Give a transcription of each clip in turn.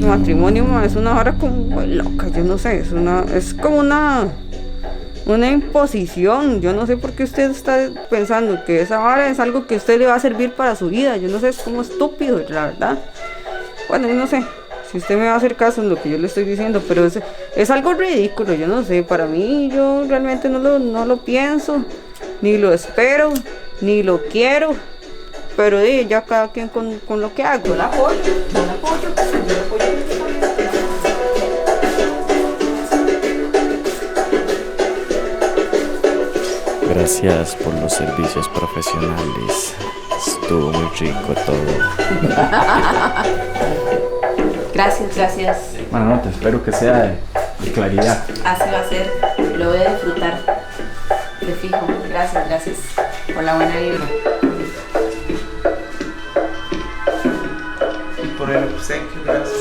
matrimonio, ma, es una hora como muy loca, yo no sé, es como una imposición. Yo no sé por qué usted está pensando que esa vara es algo que a usted le va a servir para su vida. Yo no sé, es como estúpido, la verdad. Bueno, yo no sé si usted me va a hacer caso en lo que yo le estoy diciendo, pero es algo ridículo, yo no sé. Para mí, yo realmente no lo pienso, ni lo espero, ni lo quiero. Pero ya cada quien con lo que hago. Yo la apoyo, yo la apoyo, yo la apoyo. Gracias por los servicios profesionales. Estuvo muy rico todo. Gracias. Bueno, no, te espero que sea de claridad. Así va a ser. Lo voy a disfrutar. De fijo. Gracias por la buena vibra. Y por el obsequio, gracias.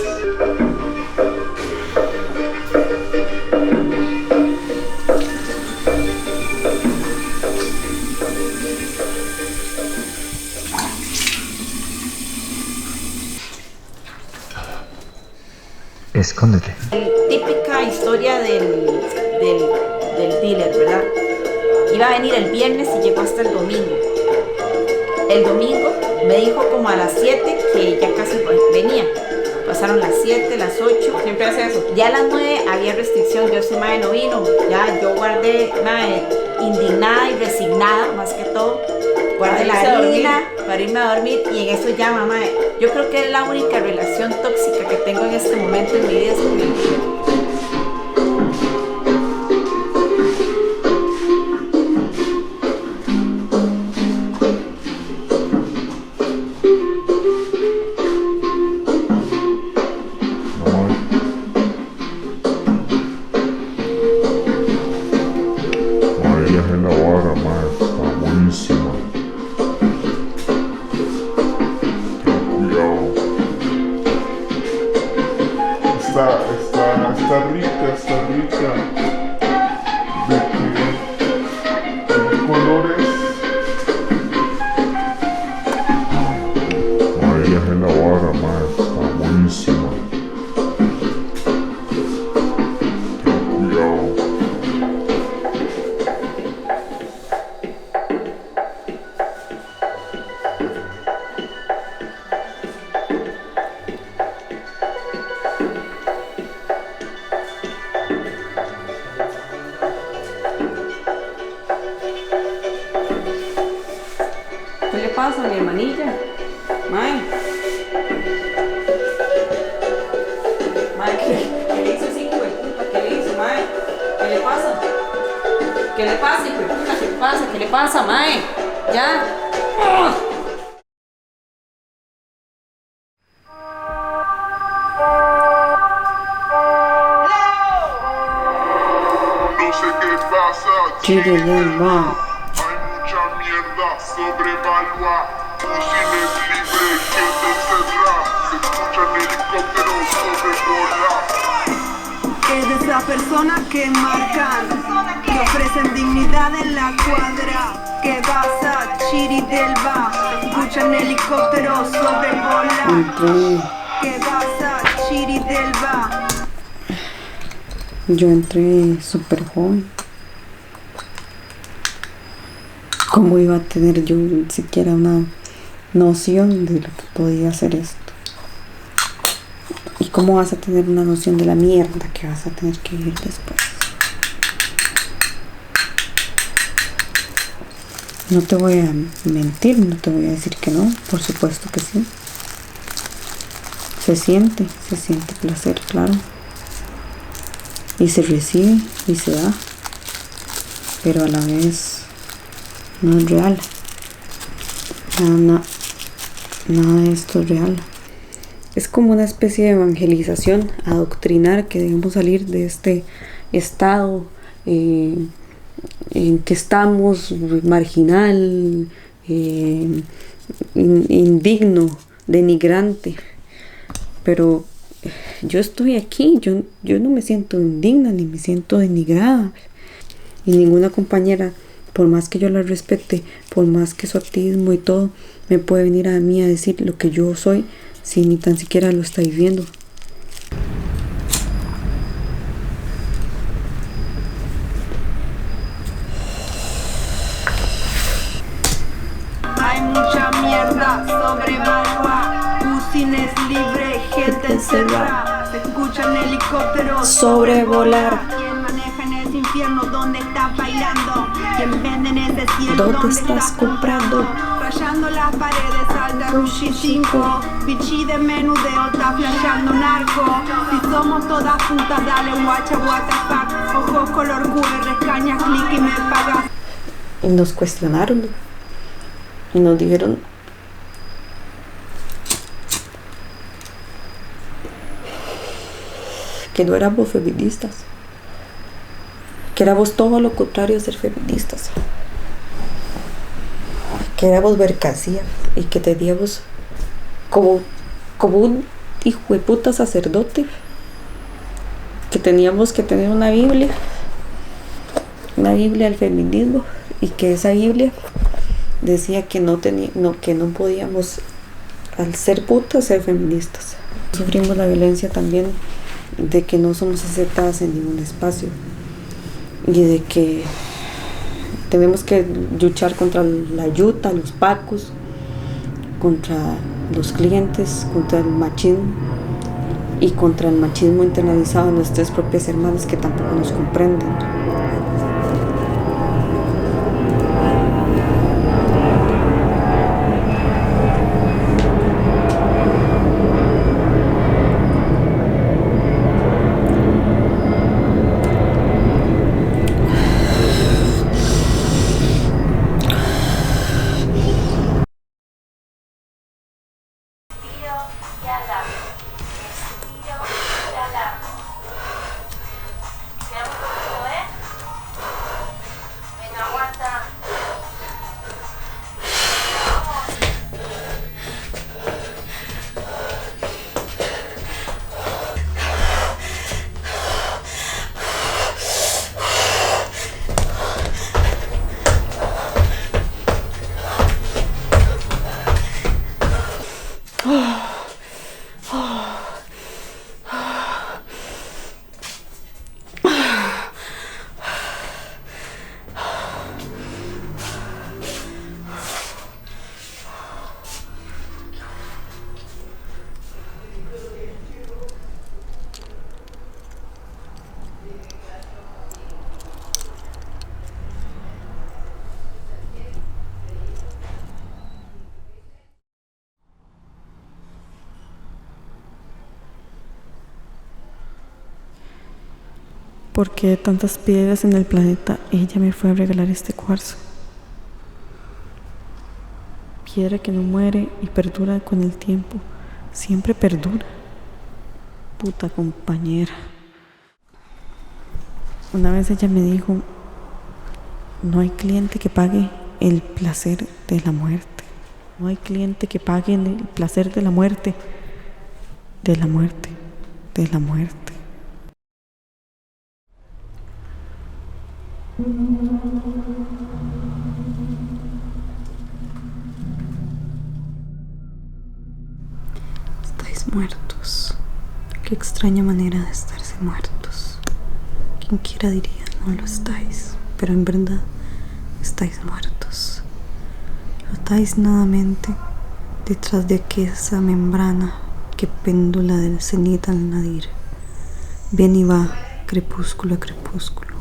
Escóndete. Típica historia del dealer, ¿verdad? Iba a venir el viernes y llegó hasta el domingo. El domingo me dijo como a las 7 que ya casi venía. Pasaron las 7, las 8. Siempre hace eso. Ya a las 9 había restricción, yo ese mae no vino. Ya yo guardé, indignada y resignada, más que todo. Guardé la harina para irme a dormir y en eso ya, mamá, yo creo que es la única relación tóxica que tengo en este momento en mi vida es con el dealer. Está rica. ¿De qué colores? Ay, ya es la vara, ma, está buenísima. Cuidado. ¿Qué le pasa, mi hermanilla? Mae. Mae, ¿qué le hizo ese hijo de puta? ¿Qué le hizo, mae? ¿Qué le pasa? ¿Qué le pasa, hijo de puta? ¿Qué le pasa? ¿Qué le pasa, mae? Ya. No sé qué pasa, Chile del Bar. hay mucha mierda sobrevaluada. Fusiles libres, gente encerrada. Se escuchan helicópteros sobrevolar. Eres la persona que marcan, que ofrecen dignidad en la cuadra. Que vas a Chiri del Bar, escuchan helicópteros sobrevolar. Que vas a Chiri del Bar. Yo entré súper joven. ¿Cómo iba a tener yo ni siquiera una noción de lo que podía hacer esto? ¿Y cómo vas a tener una noción de la mierda que vas a tener que vivir después? No te voy a mentir, no te voy a decir que no, por supuesto que sí. Se siente placer, claro. Y se recibe y se da, pero a la vez no es real. Nada de esto es real. Es como una especie de evangelización, adoctrinar que debemos salir de este estado en que estamos, marginal, indigno, denigrante. Pero yo estoy aquí, yo no me siento indigna ni me siento denigrada. Y ninguna compañera, por más que yo la respete, por más que su activismo y todo, me puede venir a mí a decir lo que yo soy si ni tan siquiera lo está viviendo. sobrevalúa. Putin es libre, gente encerrada. Se escuchan helicópteros sobrevolar. ¿Quién maneja en ese infierno? ¿Dónde estás bailando? ¿Quién vende en ese cielo? ¿Dónde estás comprando? Rayando las paredes, salta Rushi 5. Bichi de menudeo, está flasheando narco. Si somos todas putas, dale guacha, what the fuck. Ojos color QR, cañas, clic y me pagas. Y nos cuestionaron y nos dijeron que no éramos feministas, que éramos todo lo contrario a ser feministas, que éramos mercancía y que teníamos como un hijo de puta sacerdote, que teníamos que tener una Biblia del feminismo, y que esa Biblia decía que no podíamos, al ser putas, ser feministas. Sufrimos la violencia también de que no somos aceptadas en ningún espacio y de que tenemos que luchar contra la yuta, los pacos, contra los clientes, contra el machismo y contra el machismo internalizado de nuestras propias hermanas que tampoco nos comprenden. ¿Por qué tantas piedras en el planeta? Ella me fue a regalar este cuarzo. Piedra que no muere y perdura con el tiempo. Siempre perdura. Puta compañera. Una vez ella me dijo, no hay cliente que pague el placer de la muerte. No hay cliente que pague el placer de la muerte. De la muerte. De la muerte. Estáis muertos. Qué extraña manera de estarse muertos. Quien quiera diría, no lo estáis, pero en verdad estáis muertos. Flotáis nadamente detrás de aquella membrana que péndula del cenit al nadir. Viene y va, crepúsculo a crepúsculo.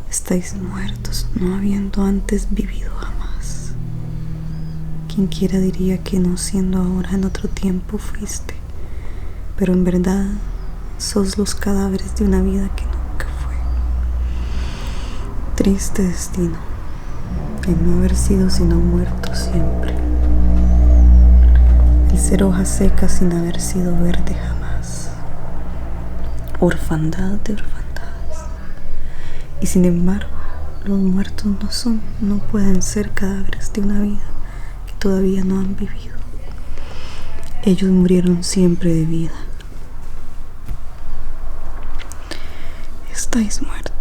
Estáis muertos, no habiendo antes vivido jamás. Quien quiera diría que no siendo ahora en otro tiempo fuiste, pero en verdad sos los cadáveres de una vida que nunca fue. Triste destino, el no haber sido sino muerto siempre. El ser hoja seca sin haber sido verde jamás. Orfandad de orfandades. Y sin embargo, los muertos no pueden ser cadáveres de una vida que todavía no han vivido. Ellos murieron siempre de vida. Estáis muertos.